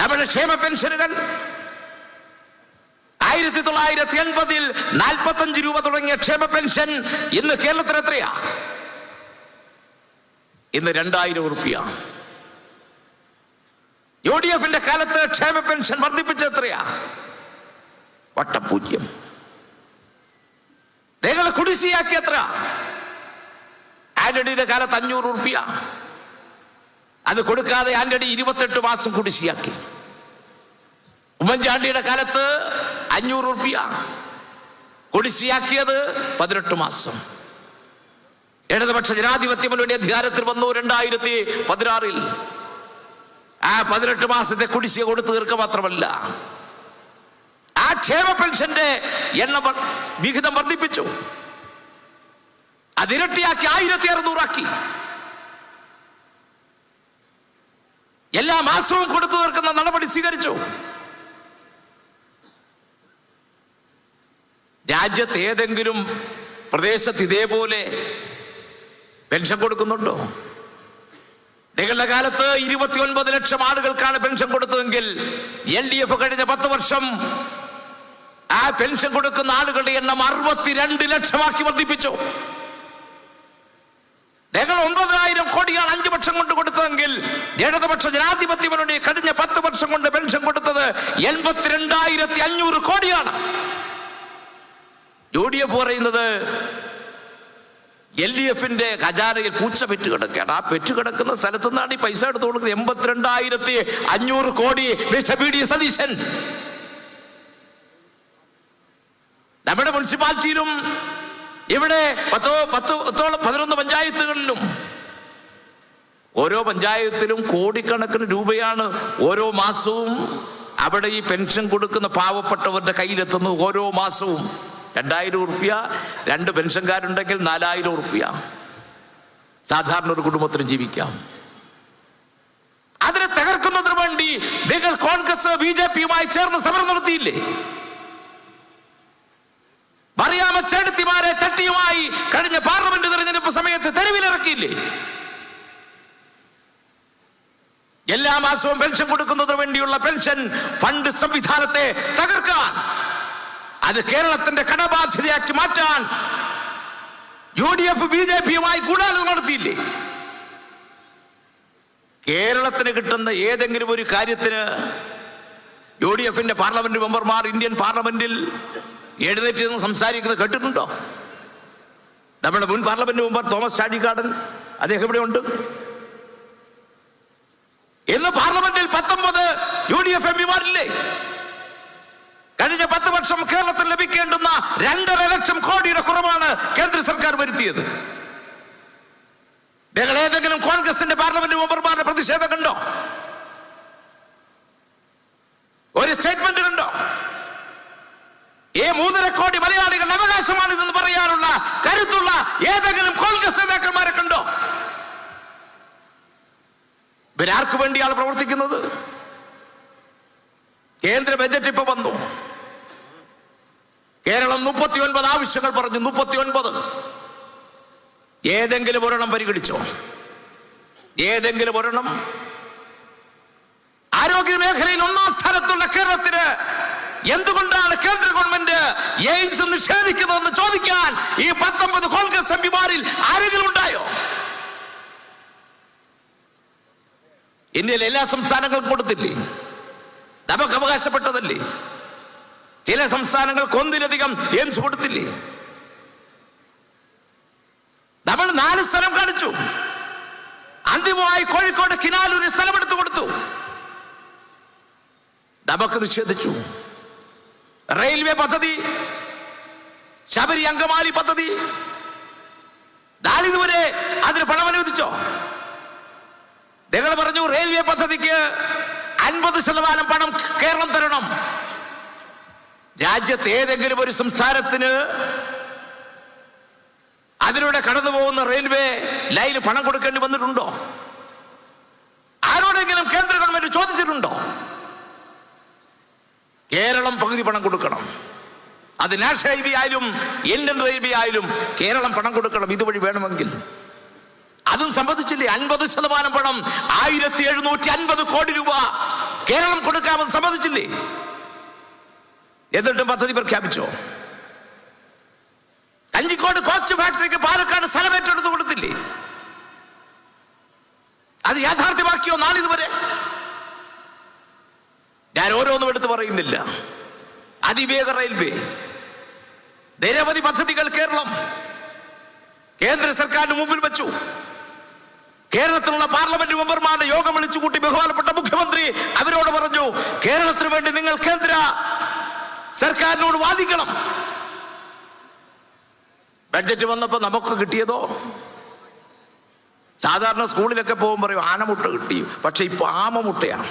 നമ്മുടെ ക്ഷേമ പെൻഷനുകൾ 1980-ൽ 45 രൂപ തുടങ്ങിയ ക്ഷേമ പെൻഷൻ ഇന്ന് കേരളത്തിൽ എത്രയാ? ഇന്ന് 2000 രൂപ. UDF കാലത്ത് ക്ഷേമ പെൻഷൻ വർദ്ധിപ്പിച്ച എത്രയാ? വട്ടപൂജ്യം. നിങ്ങൾ കുടിശ്ശിയാക്കി എത്ര? ആന്റണിയുടെ കാലത്ത് 500 രൂപ. അത് കൊടുക്കാതെ ആന്റണി 28 മാസം കുടിശ്ശിയാക്കി. ഉമ്മൻചാണ്ടിയുടെ കാലത്ത് 500 രൂപ കുടിശ്ശിയാക്കിയത് 18 മാസം. ഇടതുപക്ഷ ജനാധിപത്യ മുന്നണി അധികാരത്തിൽ വന്നു 2016-ൽ. ആ 18 മാസത്തെ കുടിശ്ശിക കൊടുത്തു തീർക്കുക മാത്രമല്ല, ആ ക്ഷേമ പെൻഷന്റെ വിഹിതം വർദ്ധിപ്പിച്ചു. അതിരട്ടിയാക്കി 1600 ആക്കി. എല്ലാ മാസവും കൊടുത്തു തീർക്കുന്ന നടപടി സ്വീകരിച്ചു. രാജ്യത്ത് ഏതെങ്കിലും പ്രദേശത്ത് ഇതേപോലെ പെൻഷൻ കൊടുക്കുന്നുണ്ടോ? നിങ്ങളുടെ കാലത്ത് 29 ലക്ഷം ആളുകൾക്കാണ് പെൻഷൻ കൊടുത്തതെങ്കിൽ LDF കഴിഞ്ഞ 10 വർഷം ആ പെൻഷൻ കൊടുക്കുന്ന ആളുകളുടെ എണ്ണം 62 ലക്ഷമാക്കി വർദ്ധിപ്പിച്ചു. നിങ്ങൾ 9000 കോടിയാണ് 5 വർഷം കൊണ്ട് കൊടുത്തതെങ്കിൽ ഇടതുപക്ഷ ജനാധിപത്യ മുന്നണി കഴിഞ്ഞ 10 വർഷം കൊണ്ട് പെൻഷൻ കൊടുത്തത് 82,500 കോടിയാണ്. UDF പറയുന്നത് LDF ഖജാനയിൽ പൂച്ച പെറ്റ് കിടക്കുകയാണ്. ആ പെറ്റ് കിടക്കുന്ന സ്ഥലത്തു നിന്നാണ് ഈ പൈസ എടുത്തു കൊടുക്കുന്നത്. 82,500 കോടി VD സതീശൻ. നമ്മുടെ മുനിസിപ്പാലിറ്റിയിലും ഇവിടെ 11 പഞ്ചായത്തുകളിലും ഓരോ പഞ്ചായത്തിലും കോടിക്കണക്കിന് രൂപയാണ് ഓരോ മാസവും അവിടെ ഈ പെൻഷൻ കൊടുക്കുന്ന പാവപ്പെട്ടവരുടെ കയ്യിലെത്തുന്നു. ഓരോ മാസവും 2000 രൂപ. 2 പെൻഷൻകാരുണ്ടെങ്കിൽ 4000 രൂപ സാധാരണ ഒരു കുടുംബത്തിന് ജീവിക്കാം. അതിനെ തകർക്കുന്നതിന് വേണ്ടി നിങ്ങൾ കോൺഗ്രസ് BJP-യുമായി ചേർന്ന് സമരം നടത്തിയില്ലേ? മറിയാമ്മച്ചേടത്തിമാരെ ചട്ടിയുമായി കഴിഞ്ഞ പാർലമെന്റ് തെരഞ്ഞെടുപ്പ് സമയത്ത് തെരുവിലിറക്കിയില്ലേ? എല്ലാ മാസവും പെൻഷൻ കൊടുക്കുന്നതിന് വേണ്ടിയുള്ള പെൻഷൻ ഫണ്ട് സംവിധാനത്തെ തകർക്കാൻ, അത് കേരളത്തിന്റെ കടബാധ്യതയാക്കി മാറ്റാൻ UDF BJP-യുമായി ഗൂഢാലോചന നടത്തിയില്ലേ? കേരളത്തിന് കിട്ടുന്ന ഏതെങ്കിലും ഒരു കാര്യത്തിന് UDF പാർലമെന്റ് മെമ്പർമാർ ഇന്ത്യൻ പാർലമെന്റിൽ എഴുന്നേറ്റ് നിന്ന് സംസാരിക്കുന്നത് കേട്ടിട്ടുണ്ടോ? നമ്മുടെ മുൻ പാർലമെന്റ് മെമ്പർ തോമസ് ചാഴികാടൻ, അദ്ദേഹം ഇവിടെ ഉണ്ട്. ഇന്ന് പാർലമെന്റിൽ 19 UDF MPമാരില്ലേ? കഴിഞ്ഞ 10 വർഷം കേരളത്തിൽ ലഭിക്കേണ്ടുന്ന 2.5 ലക്ഷം കോടിയുടെ കുറവാണ് കേന്ദ്ര സർക്കാർ വരുത്തിയത്. നിങ്ങൾ ഏതെങ്കിലും കോൺഗ്രസിന്റെ പാർലമെന്റ് മെമ്പർമാരുടെ പ്രതിഷേധം കണ്ടോ? ഒരു സ്റ്റേറ്റ്മെന്റ് കണ്ടോ? ഈ 3.5 കോടി മലയാളികളുടെ അവകാശമാണിതെന്ന് പറയാനുള്ള കരുത്തുള്ള ഏതെങ്കിലും കോൺഗ്രസ് നേതാക്കന്മാരെ കണ്ടോ? ഇവരാർക്ക് വേണ്ടിയാണ് പ്രവർത്തിക്കുന്നത്? കേന്ദ്ര ബജറ്റ് ഇപ്പൊ വന്നു. കേരളം 39 ആവശ്യങ്ങൾ പറഞ്ഞു. 39. ഏതെങ്കിലും ഒരെണ്ണം പരിഗണിച്ചോ? ഏതെങ്കിലും ഒരെണ്ണം? ആരോഗ്യ മേഖലയിൽ 1ാം സ്ഥാനത്തുള്ള കേരളത്തിന് എന്തുകൊണ്ടാണ് കേന്ദ്ര ഗവൺമെന്റ് എയിംസ് നിഷേധിക്കുന്നതെന്ന് ചോദിക്കാൻ ഈ 19 കോൺഗ്രസ് MPമാരിൽ ആരെങ്കിലും ഉണ്ടായോ? ഇന്ത്യയിലെ എല്ലാ സംസ്ഥാനങ്ങൾക്കും കൊടുത്തില്ലേ? നമുക്ക് അവകാശപ്പെട്ടതല്ലേ? ചില സംസ്ഥാനങ്ങൾക്ക് 1-ലധികം എയിംസ് കൊടുത്തില്ലേ? നമ്മൾ 4 സ്ഥലം കാണിച്ചു. അന്തിമമായി കോഴിക്കോട് കിനാലൂരിൽ സ്ഥലമെടുത്തു കൊടുത്തു. നമുക്ക് നിഷേധിച്ചു. റെയിൽവേ പദ്ധതി, ശബരി അങ്കമാലി പദ്ധതി, നാളിതുവരെ അതിന് പണം അനുവദിച്ചോ? നിങ്ങൾ പറഞ്ഞു റെയിൽവേ പദ്ധതിക്ക് 50% പണം കേരളം തരണം. രാജ്യത്ത് ഏതെങ്കിലും ഒരു സംസ്ഥാനത്തിന് അതിലൂടെ കടന്നു പോകുന്ന റെയിൽവേ ലൈന് പണം കൊടുക്കേണ്ടി വന്നിട്ടുണ്ടോ? ആരോടെങ്കിലും കേന്ദ്ര ഗവൺമെന്റ് ചോദിച്ചിട്ടുണ്ടോ? കേരളം പകുതി പണം കൊടുക്കണം. അത് നാഷണൽ ഹൈവേ ആയാലും ഇന്ത്യൻ റെയിൽവേ ആയാലും കേരളം പണം കൊടുക്കണം. ഇതുവഴി വേണമെങ്കിൽ അതും സംബന്ധിച്ചില്ലേ? 50% പണം 1750 കോടി രൂപ കേരളം കൊടുക്കാമെന്ന് സമ്മതിച്ചില്ലേ? എന്നിട്ടും പദ്ധതി പ്രഖ്യാപിച്ചോ? കഞ്ചിക്കോട് കോച്ച് ഫാക്ടറിക്ക് പാലക്കാട് സ്ഥലം ഏറ്റെടുത്ത് കൊടുത്തില്ലേ? അത് യാഥാർത്ഥ്യമാക്കിയോ നാളിതുവരെ? ഞാൻ ഓരോന്നും എടുത്തു പറയുന്നില്ല. അതിവേഗ റെയിൽവേ, നിരവധി പദ്ധതികൾ കേരളം കേന്ദ്ര സർക്കാരിന് മുമ്പിൽ വെച്ചു. കേരളത്തിലുള്ള പാർലമെന്റ് മെമ്പർമാരുടെ യോഗം വിളിച്ചു കൂട്ടി ബഹുമാനപ്പെട്ട മുഖ്യമന്ത്രി അവരോട് പറഞ്ഞു, കേരളത്തിന് വേണ്ടി നിങ്ങൾ കേന്ദ്ര സർക്കാരിനോട് വാദിക്കണം. ബഡ്ജറ്റ് വന്നപ്പോ നമുക്ക് കിട്ടിയതോ? സാധാരണ സ്കൂളിലൊക്കെ പോകുമ്പോൾ പറയും ആനമുട്ട കിട്ടി, പക്ഷെ ഇപ്പൊ ആമമുട്ടയാണ്.